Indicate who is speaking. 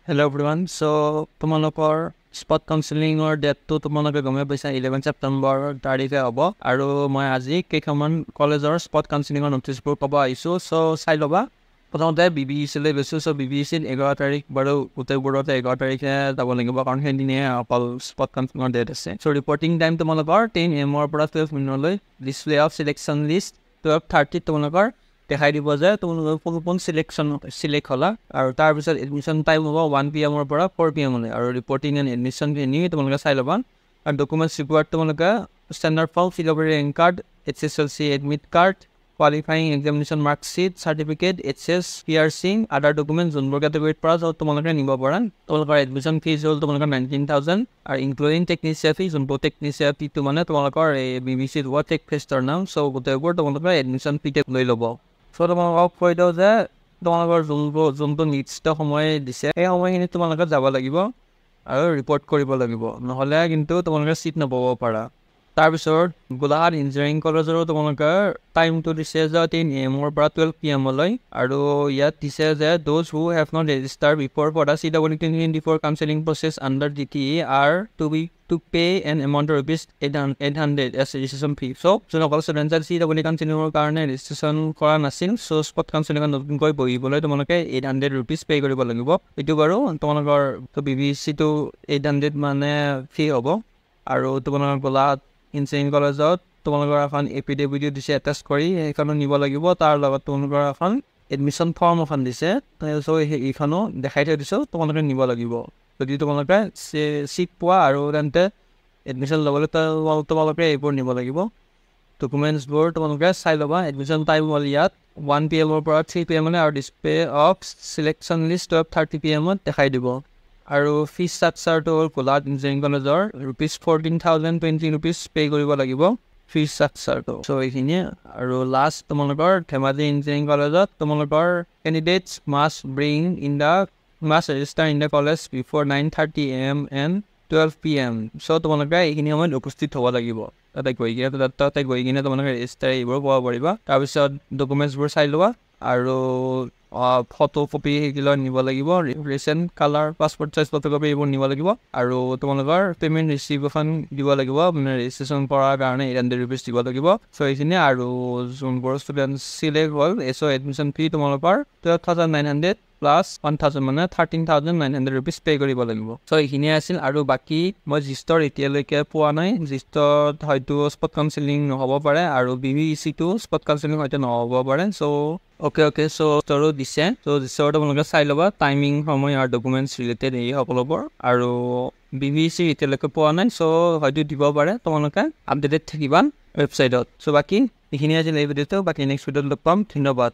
Speaker 1: Hello everyone. So তোমালোকৰ spot কাউন্সেলিঙৰ ডেটটো তোমালোকে গমে পাইছা 11 ছেপ্টেম্বৰ তাৰিখে হ'ব আৰু মই আজি কেইখনমান কলেজৰ স্পট কাউন্সেলিঙৰ নটিছবোৰ ক'ব আহিছোঁ। চাই ল'বা। প্ৰথমতে BBECলৈ গৈছোঁ। BBECত 11 তাৰিখ বাৰু গোটেইবোৰতে 11 তাৰিখে যাব লাগিব কাৰণ সেইদিনে অকল স্পট কাউন্সেলিঙৰ ডেট আছে। ৰিপৰ্টিং টাইম তোমালোকৰ 10 AM পৰা 12 PM display of selection list 12:30 তোমালোকৰ দেখাই দিব যে তোমালোকৰ কোন চিলেক্ট হ'লা আৰু তাৰপিছত এডমিশ্যন টাইম হ'ব 1 PM পৰা 4 PM আৰু ৰিপৰ্টিং এণ্ড এডমিশ্যন খিনি তোমালোকে চাই ল'বা। আৰু ডকুমেণ্টছ ৰিকুৱাৰ্ড তোমালোকে ষ্টেণ্ডাৰ্ড ফৰ্ম, ফিল'বাৰী rank card, HSLC admit card, qualifying examination marksheet, certificate, HS, PRC, other document যোনবোৰ কেটেগৰীত পৰা তোমালোকে নিব পাৰা। তোমালোকৰ এডমিশ্যন ফিজ হ'ল তোমালোকৰ 19,000 আৰু ইনক্লুডিং টেকনিচিয়া ফি, যোনটো টেকনিচিয়া ফিটো মানে তোমালোকৰ এই BBCত হোৱা টেক ফেষ্টৰ নাম। গোটেইবোৰ তোমালোকে এডমিশ্যন ফিতে লৈ ল'ব। তোমালোকক কৈ দিওঁ যে তোমালোকৰ যোনটো নিৰ্দিষ্ট সময় দিছে সেই সময়খিনিত তোমালোকে যাব লাগিব আৰু ৰিপৰ্ট কৰিব লাগিব, নহ'লে কিন্তু তোমালোকে চিট নাপাব পাৰা। তাৰপিছত গোলাঘাট ইঞ্জিনিয়াৰিং কলেজৰো তোমালোকে টাইমটো দিছে যে 10 AM পৰা 12 PM আৰু ইয়াত দিছে যে those who have not register before for the CW2024 counselling process under DTE are to pay an amount of ₹800 as registration fee. যোনসকল ষ্টুডেণ্টে CW কাউন্সেলিঙৰ কাৰণে ৰেজিষ্ট্ৰেশ্যন কৰা নাছিল, স্পট কাউন্সেলিঙত নতুনকৈ বহিবলৈ তোমালোকে ₹800 পে' কৰিব লাগিব। এইটো বাৰু তোমালোকৰ BBECটো 800 মানে ফি হ'ব। আৰু তোমালোকৰ গোলাঘাট ইঞ্জিনিয়াৰিং কলেজত তোমালোকৰ এখন এফিডেভিট দিছে এটেচ কৰি, সেইখনো নিব লাগিব। তাৰ লগত তোমালোকৰ এখন এডমিশ্যন ফৰ্ম এখন দিছে, এইখনো দেখাই থৈ দিছোঁ, তোমালোকে নিব লাগিব। যদি তোমালোকে চিট পোৱা আৰু তেন্তে এডমিশ্যন ল'বলৈ তোমালোকে এইবোৰ নিব লাগিব। ডকুমেণ্টছবোৰ তোমালোকে চাই ল'বা। এডমিশ্যন টাইম হ'ল ইয়াত 1 PM পৰা 3 PM আৰু display of selection list 12:30 PM দেখাই দিব। আৰু ফিজ ষ্ট্ৰাকচাৰটো হ'ল গোলাঘাট ইঞ্জিনিয়াৰিং কলেজৰ ₹14,020 পে' কৰিব লাগিব ফিজ ষ্ট্ৰাকচাৰটো। এইখিনিয়ে। আৰু লাষ্ট তোমালোকৰ ধেমাজি ইঞ্জিনিয়াৰিং কলেজত তোমালোকৰ candidates must register in the college before 9:30 AM and 12 PM। তোমালোকে এইখিনি সময়ত উপস্থিত হ'ব লাগিব। তাতে গৈ কিনে তোমালোকে ৰেজিষ্টাৰ এইবোৰ পাব পাৰিবা। তাৰপিছত ডকুমেণ্টছবোৰ চাই লোৱা আৰু ফটো কপি সেইবিলাক নিব লাগিব, recent colour passport size photo copy এইবোৰ নিব লাগিব। আৰু তোমালোকৰ পে'মেণ্ট ৰিচিভ এখন দিব লাগিব, মানে ৰেজিষ্ট্ৰেশ্যন কৰাৰ কাৰণে ₹800 দিব লাগিব। এইখিনিয়ে। আৰু যোনবোৰ ষ্টুডেণ্ট চিলেক্ট হ'ল এডমিশ্যন ফি তোমালোকৰ 12,900 প্লাছ 1,000 মানে ₹13,900 পে' কৰিব লাগিব। এইখিনিয়ে আছিল। আৰু বাকী মই জিষ্টৰ এতিয়ালৈকে পোৱা নাই। জিষ্টত হয়তো স্পট কাউন্সেলিং নহ'ব পাৰে আৰু BBECটো স্পট কাউন্সেলিং হয়তো নহ'ব পাৰে। অ'কে জিষ্টৰো দিছে। জিষ্টৰ তোমালোকে চাই ল'বা টাইমিং, সময় আৰু ডকুমেণ্টছ ৰিলেটেড এই সকলোবোৰ। আৰু BBEC এতিয়ালৈকে পোৱা নাই, হয়তো দিব পাৰে। তোমালোকে আপডেটেড থাকিবা ৱেবছাইটত। বাকী এইখিনি আছিল এই ভিডিঅ'টো। বাকী নেক্সট ভিডিঅ'ত লগ পাম। ধন্যবাদ।